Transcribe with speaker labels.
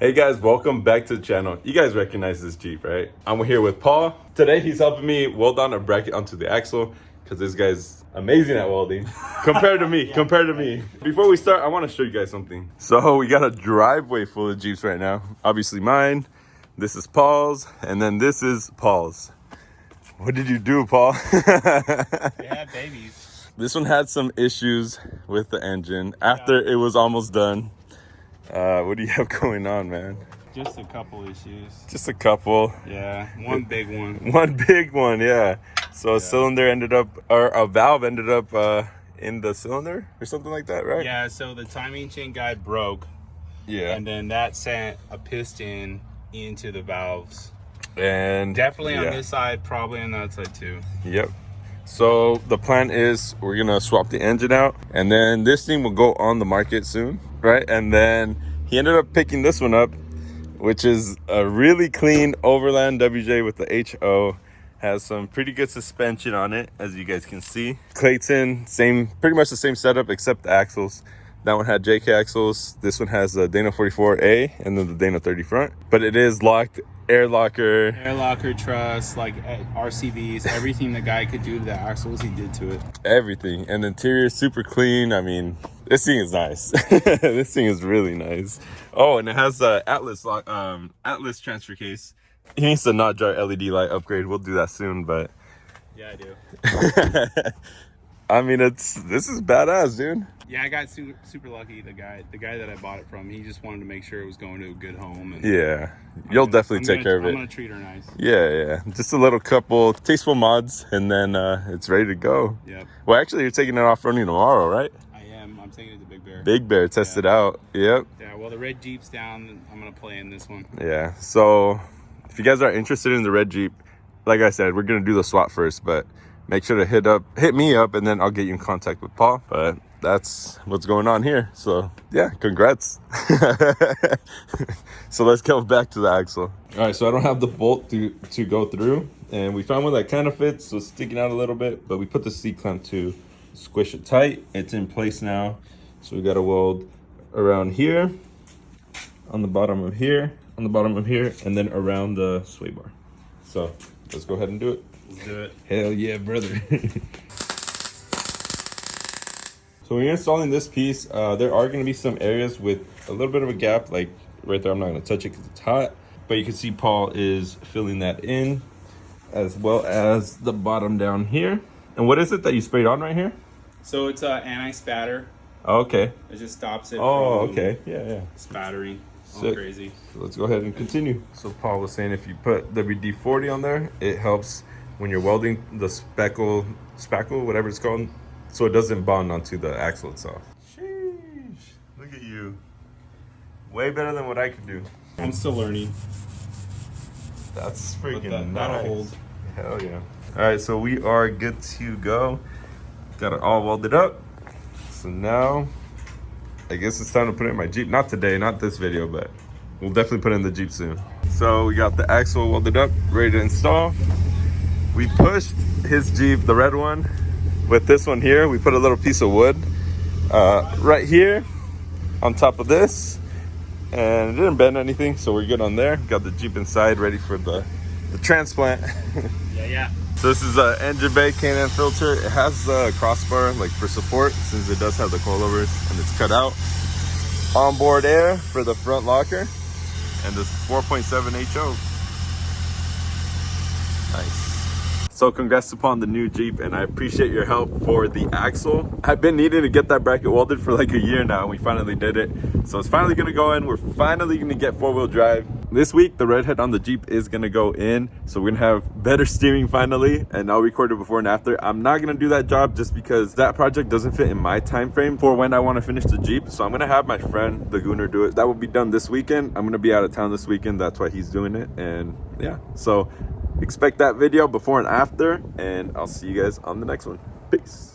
Speaker 1: Hey guys, welcome back to the channel. You guys recognize this Jeep, right? I'm here with Paul. Today he's helping me weld on a bracket onto the axle because this guy's amazing at welding compared to me. Before we start, I want to show you guys something. So we got a driveway full of Jeeps right now. Obviously mine, this is Paul's, and then this is Paul's. What did you do, Paul?
Speaker 2: They had babies.
Speaker 1: This one had some issues with the engine after it was almost done. What do you have going on, man?
Speaker 2: Just a couple issues.
Speaker 1: Just a couple.
Speaker 2: Yeah, one big one.
Speaker 1: One big one, yeah. So a cylinder ended up, or a valve ended up in the cylinder or something like that, right?
Speaker 2: Yeah, so the timing chain guide broke.
Speaker 1: Yeah.
Speaker 2: And then that sent a piston into the valves.
Speaker 1: And
Speaker 2: definitely on this side, probably on that side too.
Speaker 1: Yep. So the plan is we're gonna swap the engine out, and then this thing will go on the market soon, right? And then he ended up picking this one up, which is a really clean Overland WJ with the HO. Has some pretty good suspension on it, as you guys can see. Clayton, pretty much the same setup except the axles. That one had JK axles. This one has a Dana 44A and then the Dana 30 front. But it is locked, air locker.
Speaker 2: Air locker truss, like RCVs, everything the guy could do to the axles, he did to it.
Speaker 1: Everything. And the interior is super clean. I mean, this thing is nice. This thing is really nice. Oh, and it has the Atlas transfer case. He needs the Najar LED light upgrade. We'll do that soon, but
Speaker 2: Yeah, I do.
Speaker 1: I mean, this is badass, dude.
Speaker 2: Yeah, I got super lucky. The guy that I bought it from, he just wanted to make sure it was going to a good home. And
Speaker 1: Yeah, you'll definitely take care of it.
Speaker 2: I'm gonna treat her nice.
Speaker 1: Yeah. Just a little couple tasteful mods, and then it's ready to go.
Speaker 2: Yep.
Speaker 1: Well, actually, you're taking it off-roading tomorrow, right?
Speaker 2: I am. I'm taking it to Big Bear.
Speaker 1: Big Bear, test it out. Yep.
Speaker 2: Yeah, well, the red Jeep's down. I'm gonna play in this one.
Speaker 1: Yeah, so if you guys are interested in the red Jeep, like I said, we're gonna do the swap first, but make sure to hit me up, and then I'll get you in contact with Paul. But that's what's going on here. So yeah, congrats. So let's go back to the axle. All right, so I don't have the bolt to go through, and we found one that kind of fits, so it's sticking out a little bit, but we put the C-clamp to squish it tight. It's in place now. So we got to weld around here, on the bottom of here, on the bottom of here, and then around the sway bar. So let's go ahead and do it.
Speaker 2: Let's do it.
Speaker 1: Hell yeah, brother. So when you're installing this piece, there are going to be some areas with a little bit of a gap, like right there. I'm not going to touch it because it's hot, but you can see Paul is filling that in, as well as the bottom down here. And what is it that you sprayed on right here?
Speaker 2: So it's anti-spatter.
Speaker 1: Oh, okay.
Speaker 2: It just stops it from
Speaker 1: okay. Yeah.
Speaker 2: spattering. All
Speaker 1: Sick.
Speaker 2: crazy.
Speaker 1: So let's go ahead and continue. So Paul was saying if you put WD-40 on there, it helps when you're welding the spackle, whatever it's called, so it doesn't bond onto the axle itself. Sheesh. Look at you. Way better than what I could do.
Speaker 2: I'm still learning.
Speaker 1: That's freaking nice.
Speaker 2: That'll hold.
Speaker 1: Hell yeah. All right, so we are good to go. Got it all welded up. So now, I guess it's time to put it in my Jeep. Not today, not this video, but we'll definitely put it in the Jeep soon. So we got the axle welded up, ready to install. We pushed his Jeep, the red one, with this one here. We put a little piece of wood right here on top of this, and it didn't bend anything, so we're good on there. Got the Jeep inside, ready for the transplant.
Speaker 2: Yeah.
Speaker 1: So this is an engine bay K&N filter. It has a crossbar like for support, since it does have the coilovers and it's cut out. Onboard air for the front locker, and this 4.7 HO. Nice. So congrats upon the new Jeep, and I appreciate your help for the axle. I've been needing to get that bracket welded for like a year now, and we finally did it. So it's finally gonna go in. We're finally gonna get 4-wheel drive. This week, the redhead on the Jeep is gonna go in, so we're gonna have better steering finally, and I'll record it before and after. I'm not gonna do that job just because that project doesn't fit in my time frame for when I wanna finish the Jeep. So I'm gonna have my friend, the Gooner, do it. That will be done this weekend. I'm gonna be out of town this weekend. That's why he's doing it, and yeah. So expect that video before and after, and I'll see you guys on the next one. Peace.